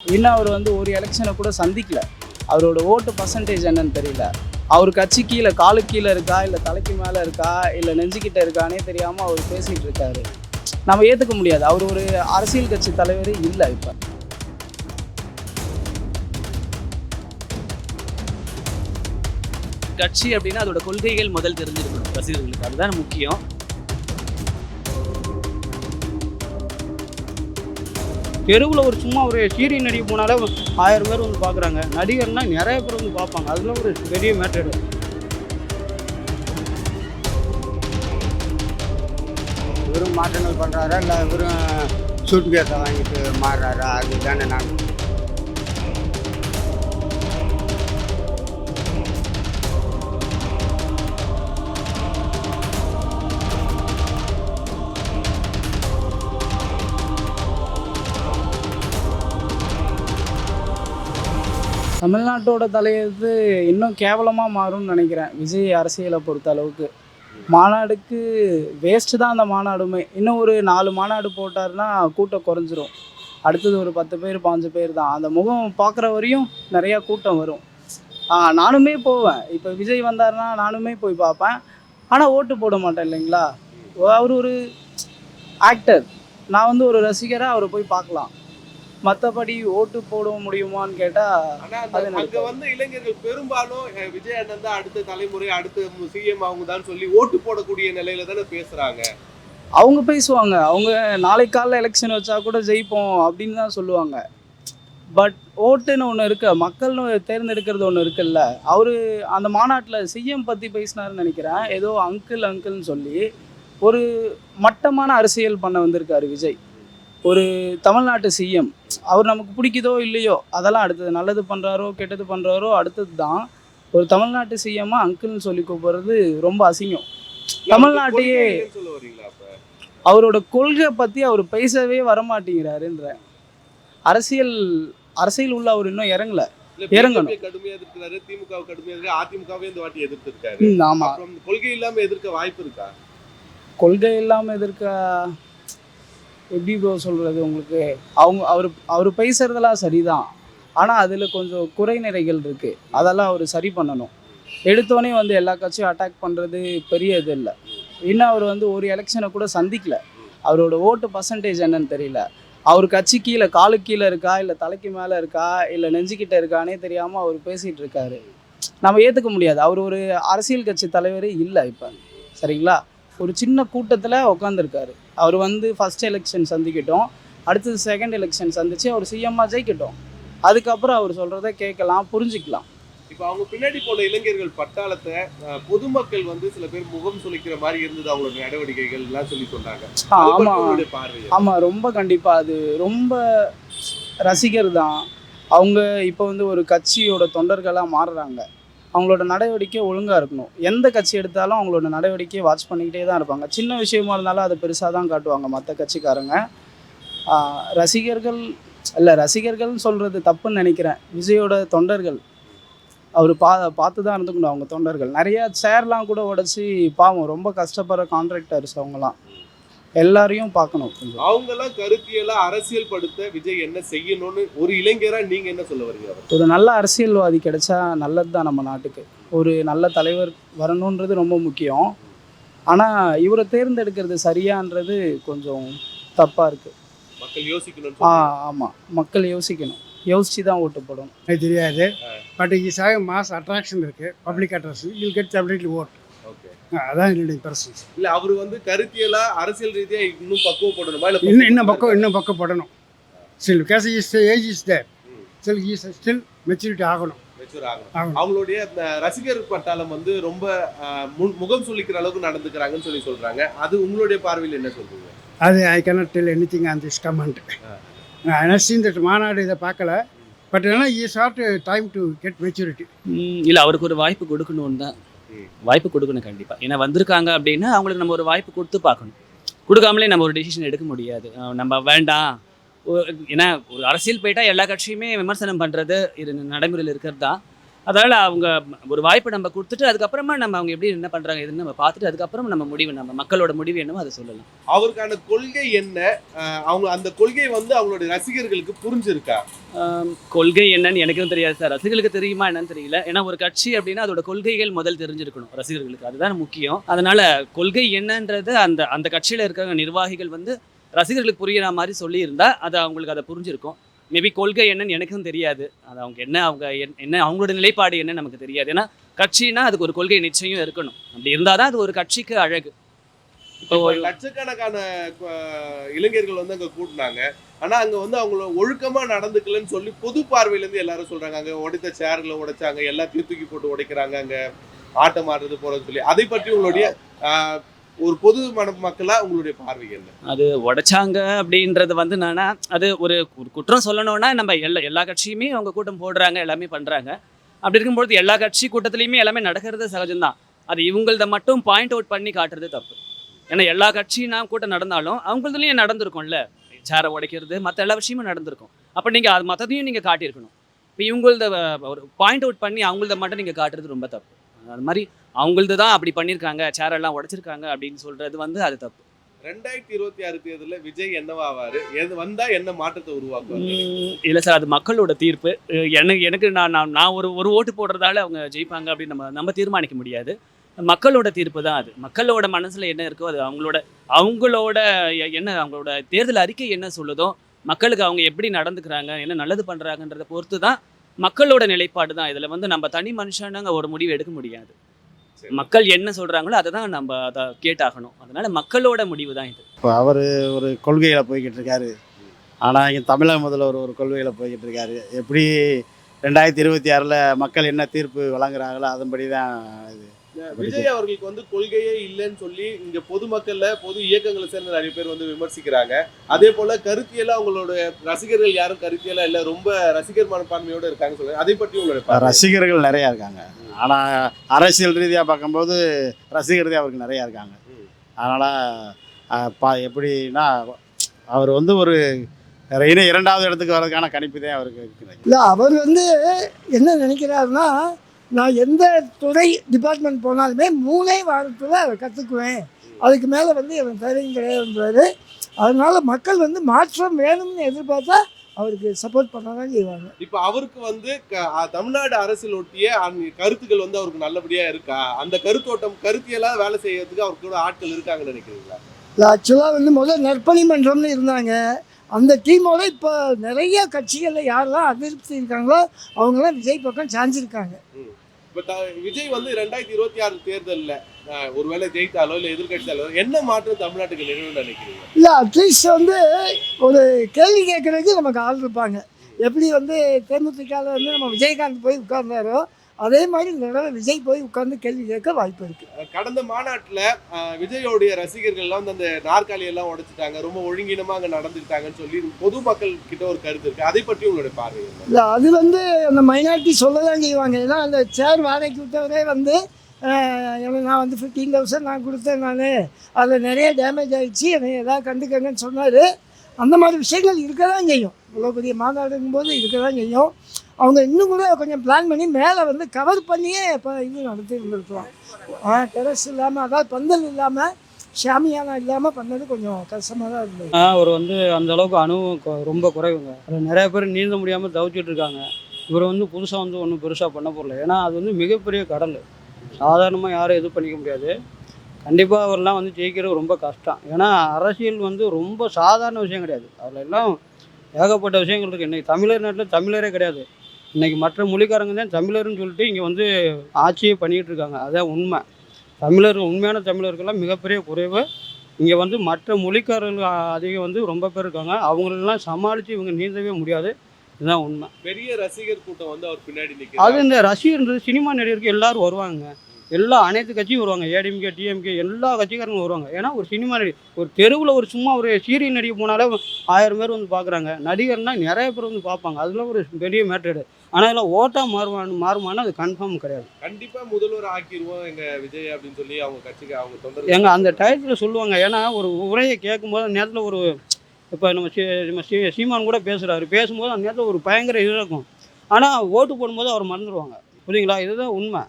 இன்னும் அவர் வந்து ஒரு எலெக்ஷனை கூட சந்திக்கல. அவரோட ஓட்டு பர்சன்டேஜ் என்னன்னு தெரியல. அவர் கட்சி கீழே காலுக்கு கீழே இருக்கா, இல்லை தலைக்கு மேலே இருக்கா, இல்லை நெஞ்சுக்கிட்ட இருக்கானே தெரியாமல் அவர் பேசிகிட்டு இருக்காரு. நம்ம ஏற்றுக்க முடியாது. அவர் ஒரு அரசியல் கட்சி தலைவர் இல்லை. இப்போ கட்சி அப்படின்னா அதோட கொள்கைகள் முதல் தெரிஞ்சிருக்கணும் ரசிகர்களுக்கு, அதுதான் முக்கியம். தெருவில் ஒரு சும்மா ஒரு சீரியல் நடிகை போனாலே 1000 பேர் வந்து பார்க்குறாங்க. நடிகர்னால் நிறைய பேர் வந்து பார்ப்பாங்க. அதில் ஒரு பெரிய மேட்டர். வெறும் மாற்றங்கள் பண்ணுறாரா இல்லை வெறும் சூட் கேஸை வாங்கிட்டு மாறுறாரா, அதுதானே நான். தமிழ்நாட்டோட தலையெழுத்து இன்னும் கேவலமாக மாறும்னு நினைக்கிறேன். விஜய் அரசியலை பொறுத்த அளவுக்கு மாநாடுக்கு வேஸ்ட்டு தான் அந்த மாநாடுமே. இன்னும் ஒரு 4 மாநாடு போட்டார்னா கூட்டம் குறைஞ்சிரும். அடுத்தது ஒரு 10 பேர் 15 பேர் தான். அந்த முகம் பார்க்குற வரையும் நிறையா கூட்டம் வரும். நானுமே போவேன். இப்போ விஜய் வந்தார்னா நானுமே போய் பார்ப்பேன். ஆனால் ஓட்டு போட மாட்டேன் இல்லைங்களா. அவர் ஒரு ஆக்டர், நான் வந்து ஒரு ரசிகராக அவரை போய் பார்க்கலாம். மற்றபடி ஓட்டு போட முடியுமான்னு கேட்டால் அங்க வந்து இளைஞர்கள் பெரும்பாலும் விஜய் அண்ணன் தான் அடுத்த தலைமுறை, அடுத்த சிஎம் அவங்க தான் சொல்லி ஓட்டு போடக்கூடிய நிலையில தானே பேசுறாங்க. அவங்க பேசுவாங்க. அவங்க நாளைக்கு காலைல எலெக்ஷன் வச்சா கூட ஜெயிப்போம் அப்படின்னு தான் சொல்லுவாங்க. பட் ஓட்டுன்னு ஒன்று இருக்கு, மக்கள்னு தேர்ந்தெடுக்கிறது ஒன்று இருக்குல்ல. அவர் அந்த மாநாட்டில் சிஎம் பற்றி பேசினாருன்னு நினைக்கிறேன். ஏதோ அங்கிள்னு சொல்லி ஒரு மட்டமான அரசியல் பண்ண வந்திருக்காரு விஜய். ஒரு தமிழ்நாட்டு சிஎம், அவர் நமக்கு பிடிக்குதோ இல்லையோ அதெல்லாம் அடுத்தது. நல்லது பண்ணுறாரோ கெட்டது பண்ணுறாரோ அடுத்தது தான். ஒரு தமிழ்நாட்டு சிஎம்மாக அங்கிள்னு சொல்லி கூப்பிட்றது ரொம்ப அசிங்கம். தமிழ்நாட்டையே அவரோட கொள்கை பற்றி அவர் பேசவே வரமாட்டேங்கிறாருன்ற. அரசியல் உள்ள அவர் இன்னும் இறங்கணும். கடுமையா எதிர்க்கிறாரு, திமுக கடுமையா எதிர்க்கிறாரு, அதிமுகவே இந்த வாட்டி எதிர்த்திருக்காரு. ஆமா, கொள்கை இல்லாம எதிர்க்க வாய்ப்பு இருக்கா? கொள்கை இல்லாமல் எதிர்க்க எப்படி ப்ரோ சொல்கிறது உங்களுக்கு. அவர் பேசுகிறதெல்லாம் சரிதான். ஆனால் அதில் கொஞ்சம் குறை நிறைகள் இருக்குது. அதெல்லாம் அவர் சரி பண்ணணும். எடுத்தோடனே வந்து எல்லா கட்சியும் அட்டாக் பண்ணுறது பெரிய இது இல்லை. இன்னும் அவர் வந்து ஒரு எலெக்ஷனை கூட சந்திக்கல. அவரோட ஓட்டு பர்சன்டேஜ் என்னன்னு தெரியல. அவர் கட்சி கீழே காலுக்கு கீழே இருக்கா, இல்லை தலைக்கு மேலே இருக்கா, இல்லை நெஞ்சுக்கிட்ட இருக்கானே தெரியாமல் அவர் பேசிகிட்டு இருக்காரு. நம்ம ஏற்றுக்க முடியாது. அவர் ஒரு அரசியல் கட்சி தலைவர் இல்லை இப்போ. சரிங்களா. ஒரு சின்ன கூட்டத்தில் உட்காந்துருக்காரு. அவர் வந்து ஃபஸ்ட் எலெக்ஷன் சந்திக்கட்டும், அடுத்தது செகண்ட் எலெக்ஷன் சந்தித்து அவர் சிஎம்மாக ஜெயிக்கட்டும். அதுக்கப்புறம் அவர் சொல்கிறத கேட்கலாம், புரிஞ்சிக்கலாம். இப்போ அவங்க பின்னாடி போன இளைஞர்கள் பட்டாளத்தை பொதுமக்கள் வந்து சில பேர் முகம் சுளிக்கிற மாதிரி இருந்தது அவங்களோட நடவடிக்கைகள் எல்லாம் சொல்லி சொன்னாங்க. ஆமாம், ரொம்ப கண்டிப்பாக. அது ரொம்ப ரசிகர் தான் அவங்க. இப்போ வந்து ஒரு கட்சியோட தொண்டர்களாக மாறுறாங்க. அவங்களோட நடவடிக்கை ஒழுங்காக இருக்கணும். எந்த கட்சி எடுத்தாலும் அவங்களோட நடவடிக்கையை வாட்ச் பண்ணிக்கிட்டே தான் இருப்பாங்க. சின்ன விஷயமா இருந்தாலும் அதை பெருசாக தான் காட்டுவாங்க மற்ற கட்சிக்காரங்க. ரசிகர்கள்னு சொல்கிறது தப்புன்னு நினைக்கிறேன். விஜயோட தொண்டர்கள் அவர் பார்த்து தான் இருந்துக்கணும். அவங்க தொண்டர்கள் நிறையா சேர்லாம் கூட உடச்சி பாவம் ரொம்ப கஷ்டப்படுற கான்ட்ராக்டர்ஸ் அவங்களாம். எல்லாரையும் பார்க்கணும். அவங்கெல்லாம் கருத்தியெல்லாம் அரசியல் படுத்த விஜய் என்ன செய்யணும்னு ஒரு இளைஞரா நீங்க என்ன சொல்ல வரீங்க? ஒரு நல்ல அரசியல்வாதி கிடைச்சா நல்லது தான் நம்ம நாட்டுக்கு. ஒரு நல்ல தலைவர் வரணுன்றது ரொம்ப முக்கியம். ஆனால் இவரை தேர்ந்தெடுக்கிறது சரியான்றது கொஞ்சம் தப்பாக இருக்குது. மக்கள் யோசிக்கணும். ஆமாம், மக்கள் யோசிக்கணும். யோசிச்சு தான் ஓட்டு போடணும். எனக்கு தெரியாது. பட் ஈஸாக மாஸ் அட்ராக்ஷன் இருக்குது, public attraction. You get definitely vote. அதான் என்னுடைய பர்சன்ஸ். இல்லை அவர் வந்து கருத்தியலா அரசியல் ரீதியாக இன்னும் பக்குவப்படணுமா, இல்லை இன்னும் பக்குவப்படணும். Still because age is there. Still maturity ஆகணும். அவங்களுடைய ரசிகர் பட்டாளம் வந்து ரொம்ப முகம் சொல்லிக்கிற அளவுக்கு நடந்துக்கிறாங்கன்னு சொல்லி சொல்றாங்க. அது உங்களுடைய பார்வையில் என்ன சொல்றீங்க? அது I cannot tell anything on this comment. நான் சீன் தட் மாநாடு இதை பார்க்கல. பட் ஆனால் ஈ short time to get maturity. இல்லை, அவருக்கு ஒரு வாய்ப்பு கொடுக்கணும்னு தான். வாய்ப்பு கொடுக்கணும் கண்டிப்பாக. ஏன்னா வந்திருக்காங்க அப்படின்னா அவங்களுக்கு நம்ம ஒரு வாய்ப்பு கொடுத்து பார்க்கணும். கொடுக்காமலே நம்ம ஒரு டெசிஷன் எடுக்க முடியாது. நம்ம வேண்டாம். ஏன்னா ஒரு அரசியல் போயிட்டால் எல்லா கட்சியுமே விமர்சனம் பண்ணுறது இது நடைமுறையில் இருக்கிறது தான். அதனால் அவங்க ஒரு வாய்ப்பை நம்ம கொடுத்துட்டு அதுக்கப்புறமா நம்ம அவங்க எப்படி என்ன பண்ணுறாங்க எதுன்னு நம்ம பார்த்துட்டு அதுக்கப்புறம் நம்ம மக்களோட முடிவு என்னமோ அதை சொல்லலாம். அவருக்கான கொள்கை என்ன? அவங்க அந்த கொள்கை வந்து அவங்களுடைய ரசிகர்களுக்கு புரிஞ்சிருக்கா? கொள்கை என்னன்னு எனக்கும் தெரியாது சார், ரசிகர்களுக்கு தெரியுமா என்னன்னு தெரியல. ஏன்னா ஒரு கட்சி அப்படின்னா அதோட கொள்கைகள் முதல் தெரிஞ்சிருக்கணும் ரசிகர்களுக்கு, அதுதான் முக்கியம். அதனால கொள்கை என்னன்றது அந்த அந்த கட்சியில் இருக்கிற நிர்வாகிகள் வந்து ரசிகர்களுக்கு புரியுற மாதிரி சொல்லியிருந்தா அது அவங்களுக்கு அதை புரிஞ்சிருக்கும். மேபி கொள்கை என்னன்னு எனக்கும் தெரியாது, அது அவங்க என்ன அவங்களோட நிலைப்பாடு என்னன்னு நமக்கு தெரியாது. ஏன்னா கட்சினா அதுக்கு ஒரு கொள்கை நிச்சயம் இருக்கணும், அப்படி இருந்தால் தான் அது ஒரு கட்சிக்கு அழகு. இப்போ லட்சக்கணக்கான இளைஞர்கள் வந்து அங்க கூட்டினாங்க, ஆனா அங்க வந்து அவங்கள ஒழுக்கமா நடந்துக்கலன்னு சொல்லி பொது பார்வையில இருந்து எல்லாரும் சொல்றாங்க. அங்க உடைத்த சேர்களை உடைச்சாங்க, எல்லாத்தையும் தூக்கி போட்டு உடைக்கிறாங்க, அங்க ஆட்டம் ஆடுறது போறதுன்னு சொல்லி. அதை பற்றி உங்களுடைய ஒரு பொது மக்களா உங்களுடைய பார்வை என்ன? அது உடைச்சாங்க அப்படின்றது வந்து என்னன்னா அது ஒரு குற்றம் சொல்லணும்னா நம்ம எல்லா கட்சியுமே அவங்க கூட்டம் போடுறாங்க, எல்லாமே பண்றாங்க. அப்படி இருக்கும்போது எல்லா கட்சி கூட்டத்திலையுமே எல்லாமே நடக்கிறது சகஜம்தான். அது இவங்களத மட்டும் பாயிண்ட் அவுட் பண்ணி காட்டுறது தப்பு. ஏன்னா எல்லா கட்சினா கூட்டம் நடந்தாலும் அவங்களதுலேயும் நடந்திருக்கும்ல, சேரை உடைக்கிறது மற்ற எல்லா விஷயமும் நடந்திருக்கும். அப்போ நீங்கள் அது மற்றதையும் நீங்கள் காட்டியிருக்கணும். இப்போ இவங்களத ஒரு பாயிண்ட் அவுட் பண்ணி அவங்களத மட்டும் நீங்கள் காட்டுறது ரொம்ப தப்பு. அது மாதிரி அவங்களது தான் அப்படி பண்ணியிருக்காங்க, சேரெல்லாம் உடைச்சிருக்காங்க அப்படின்னு சொல்றது வந்து அது தப்பு. 2026 தேர்தலில் விஜய் என்னவாவாரு? வந்தா என்ன மாற்றத்தை உருவாக்குவாங்க? இல்லை சார், அது மக்களோட தீர்ப்பு. எனக்கு நான் ஒரு ஓட்டு போடுறதால அவங்க ஜெயிப்பாங்க அப்படின்னு நம்ம தீர்மானிக்க முடியாது. மக்களோட தீர்ப்பு தான் அது. மக்களோட மனசுல என்ன இருக்கோ அது அவங்களோட என்ன அவங்களோட தேர்தல் அறிக்கை என்ன சொல்லுதோ, மக்களுக்கு அவங்க எப்படி நடந்துக்கிறாங்க, என்ன நல்லது பண்றாங்கன்றத பொறுத்து தான் மக்களோட நிலைப்பாடு தான். இதுல வந்து நம்ம தனி மனுஷனாங்க ஒரு முடிவு எடுக்க முடியாது. மக்கள் என்ன சொல்றாங்களோ அதை தான் நம்ம அதை கேட்டாகணும். அதனால மக்களோட முடிவு தான் இது. இப்போ அவர் ஒரு கொள்கையில் போய்கிட்டு இருக்காரு, ஆனால் இங்கே தமிழக முதல்வர் ஒரு கொள்கையில் போய்கிட்டு இருக்காரு. எப்படி 2026 மக்கள் என்ன தீர்ப்பு வழங்குறாங்களோ அதன்படி தான் இது. விஜய் அவர்களுக்கு வந்து கொள்கையே இல்லைன்னு சொல்லி இங்க பொதுமக்கள்ல பொது இயக்கங்களை சேர்ந்த நிறைய பேர் வந்து விமர்சிக்கிறாங்க. அதே போல கருத்தியலா அவங்களோட ரசிகர்கள் யாரும் கருத்தியலா இல்ல, ரொம்ப ரசிகர் மனப்பான்மையோட இருக்காங்க சொல்லுங்க. அதை பற்றி உங்களோட ரசிகர்கள் நிறையா இருக்காங்க, ஆனால் அரசியல் ரீதியாக பார்க்கும்போது ரசிகர்கள் அவருக்கு நிறையா இருக்காங்க. அதனால் எப்படின்னா அவர் வந்து ஒரு இரண்டாவது இடத்துக்கு வர்றதுக்கான கணிப்பு தான் அவருக்கு இருக்குது. இல்லை, அவர் வந்து என்ன நினைக்கிறாருன்னா, நான் எந்த துறை டிபார்ட்மெண்ட் போனாலுமே 3 வாரத்தில் அதை கற்றுக்குவேன், அதுக்கு மேலே வந்து எனக்கு தேவையும் கிடையாதுன்றாரு. அதனால் மக்கள் வந்து மாற்றம் வேணும்னு எதிர்பார்த்தா அவருக்கு சப்போர்ட் பண்ண தான் செய்வாங்க. இப்போ அவருக்கு வந்து தமிழ்நாடு அரசியல் ஒட்டிய கருத்துக்கள் வந்து அவருக்கு நல்லபடியா இருக்கா? அந்த கருத்தியெல்லாம் வேலை செய்யறதுக்கு அவருக்கு கூட ஆட்கள் இருக்காங்கன்னு நினைக்கிறீங்களா? இல்லை, ஆக்சுவலாக வந்து முதல்ல நற்பணி மன்றம்னு இருந்தாங்க. அந்த டீமோட இப்போ நிறைய கட்சிகளில் யாரெல்லாம் அதிருப்தி இருக்காங்களோ அவங்களாம் விஜய் பக்கம் சாஞ்சிருக்காங்க. இப்போ விஜய் வந்து 2026 தேர்தலில் ஒருவேளை ஜெயித்தாலோ இல்லை எதிர்கட்சியாலோ என்ன மாற்றம் தமிழ்நாட்டுக்கு நிகழும்னு நினைக்கிறீங்க? இல்லை, அட்லீஸ்ட் வந்து ஒரு கேள்வி கேட்குறதுக்கு நமக்கு ஆள் இருப்பாங்க. எப்படி வந்து தேமுதிகவில் வந்து நம்ம விஜயகாந்த் போய் உட்கார்ந்தாரோ அதே மாதிரி இந்த தடவை விஜய் போய் உட்கார்ந்து கேள்வி கேட்க வாய்ப்பு இருக்குது. கடந்த மாநாட்டில் விஜயோடைய ரசிகர்கள்லாம் வந்து அந்த நாற்காலியெல்லாம் உடைச்சிட்டாங்க, ரொம்ப ஒழுங்கினமாக அங்கே நடந்துக்கிட்டாங்கன்னு சொல்லி பொதுமக்கள் கிட்ட ஒரு கருத்து இருக்குது. அதை பற்றி உங்களுடைய பார்வை? இல்லை, அது வந்து அந்த மைனாரிட்டி சொல்ல தான் செய்வாங்க. ஏன்னா அந்த சேர் வாடகைக்கு விட்டவரே வந்து நான் வந்து 15,000 நான் கொடுத்தேன், நான் அதில் நிறைய டேமேஜ் ஆகிடுச்சு, என்னை எதாவது கண்டுக்கங்கன்னு சொன்னார். அந்த மாதிரி விஷயங்கள் இருக்க தான் செய்யும். இவ்வளோ பெரிய மாநாடுங்கும் போது இருக்க தான் செய்யும். அவங்க இன்னும் கூட கொஞ்சம் பிளான் பண்ணி மேலே வந்து கவர் பண்ணியே இப்போ இது நடத்தி இருந்திருக்கலாம். டெரஸ் இல்லாமல், அதாவது பந்தல் இல்லாமல், ஷாமியானா இல்லாமல் பண்ணது கொஞ்சம் கஷ்டமாக தான் இருந்தது. அவர் வந்து அந்த அளவுக்கு அனுபவம் ரொம்ப குறைவுங்க. அதில் நிறைய பேர் நீந்த முடியாமல் தவிச்சிட்டு இருக்காங்க. இவர் வந்து புதுசாக வந்து ஒன்றும் பெருசாக பண்ண போடல. ஏன்னா அது வந்து மிகப்பெரிய கடல், சாதாரணமாக யாரும் இது பண்ணிக்க முடியாது. கண்டிப்பாக அவர்லாம் வந்து ஜெயிக்கிறது ரொம்ப கஷ்டம். ஏன்னா அரசியல் வந்து ரொம்ப சாதாரண விஷயம் கிடையாது, அதில் எல்லாம் ஏகப்பட்ட விஷயங்கள் இருக்குது. இன்றைக்கி தமிழர் நாட்டில் தமிழரே கிடையாது. இன்றைக்கி மற்ற மொழிக்காரங்க தான் தமிழர்னு சொல்லிட்டு இங்கே வந்து ஆட்சியே பண்ணிகிட்டு இருக்காங்க. அதான் உண்மை. உண்மையான தமிழர்கள்லாம் மிகப்பெரிய குறைவு. இங்கே வந்து மற்ற மொழிக்காரர்கள் அதிகம் வந்து ரொம்ப பேர் இருக்காங்க. அவங்களெல்லாம் சமாளித்து இவங்க நீந்தவே முடியாது. இதுதான் உண்மை. பெரிய ரசிகர் கூட்டம் வந்து அவர் பின்னாடி நிற்கிறது. அது இந்த ரசிகர்ன்றது சினிமா நடிகருக்கு எல்லோரும் வருவாங்க, அனைத்து கட்சியும் வருவாங்க, ஏடிஎம்கே டிஎம்கே எல்லா கட்சிக்காரங்களும் வருவாங்க. ஏன்னா ஒரு சினிமா ஒரு தெருவில் ஒரு சும்மா ஒரு சீரியல் நடிகை போனாலே 1000 பேர் வந்து பார்க்குறாங்க. நடிகர்னால் நிறைய பேர் வந்து பார்ப்பாங்க, அதில் ஒரு பெரிய மேட்டர். ஆனால் இதில் ஓட்டாக மாறுமானா அது கன்ஃபார்ம் கிடையாது. கண்டிப்பாக முதல்வர் ஆக்கிடுவோம் எங்கள் விஜய் அப்படின்னு சொல்லி அவங்க கட்சிக்கு அவங்க தொண்டர்கள் அந்த டயத்தில் சொல்லுவாங்க. ஏன்னா ஒரு உரையை கேட்கும்போது அந்த நேரத்தில் ஒரு இப்போ நம்ம சீமான் கூட பேசுகிறாரு, பேசும்போது அந்த நேரத்தில் ஒரு பயங்கர இது இருக்கும். ஆனால் ஓட்டு போடும்போது அவர் மறந்துடுவாங்க. புரியுங்களா? இதுதான் உண்மை.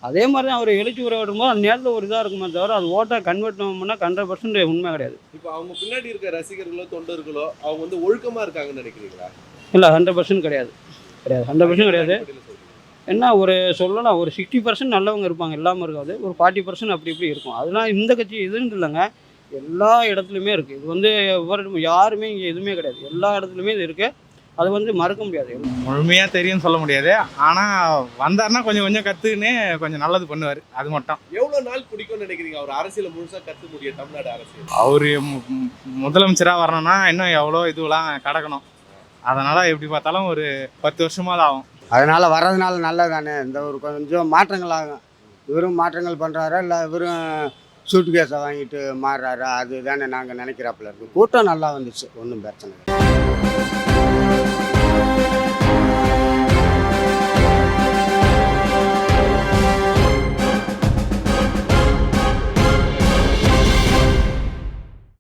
அதே மாதிரி தான் அவர் எழுச்சி உரை விடும்போது அந்த நேரத்தில் ஒரு இதாக இருக்குமே தவிர அது ஓட்டாக கன்வெர்ட் பண்ணால் 100% உண்மை கிடையாது. இப்போ அவங்க பின்னாடி இருக்க ரசிகர்களோ தொண்டர்களோ அவங்க வந்து ஒழுக்கமா இருக்காங்கன்னு நினைக்கிறீங்களா? இல்லை 100% கிடையாது, 100% கிடையாது. என்ன ஒரு சொல்லலாம், ஒரு 60% நல்லவங்க இருப்பாங்க, இல்லாமல் இருக்காது. ஒரு 40% அப்படி இப்படி இருக்கும். அதெல்லாம் இந்த கட்சி இதுன்னு இல்லைங்க, எல்லா இடத்துலையுமே இருக்குது. இது வந்து யாருமே இங்கே எதுவுமே கிடையாது, எல்லா இடத்துலையுமே இது இருக்குது. அது வந்து மறக்க முடியாது. முழுமையாக தெரியும்னு சொல்ல முடியாது. ஆனால் வந்தாருன்னா கொஞ்சம் கொஞ்சம் கற்றுக்கின்னு கொஞ்சம் நல்லது பண்ணுவார், அது மட்டும். எவ்வளவு நாள் பிடிக்கும்னு நினைக்கிறீங்க அவர் அரசியல முழுசா கத்து முடியும் தமிழ்நாடு அரசியல்? அவர் முதலமைச்சராக வரணும்னா இன்னும் எவ்வளோ இதுவெல்லாம் கடக்கணும். அதனால் எப்படி பார்த்தாலும் ஒரு 10 வருஷமாவது ஆகும். அதனால் வர்றதுனால நல்லது தானே. இந்த ஒரு கொஞ்சம் மாற்றங்கள் ஆகும். இவரும் மாற்றங்கள் பண்ணுறாரா இல்லை இவரும் சூட்டு கேஸை வாங்கிட்டு மாறுறாரா, அது தானே நாங்கள் நினைக்கிறாப்புல இருக்கு. கூட்டம் நல்லா வந்துச்சு, ஒன்றும் பிரச்சனை இல்லை.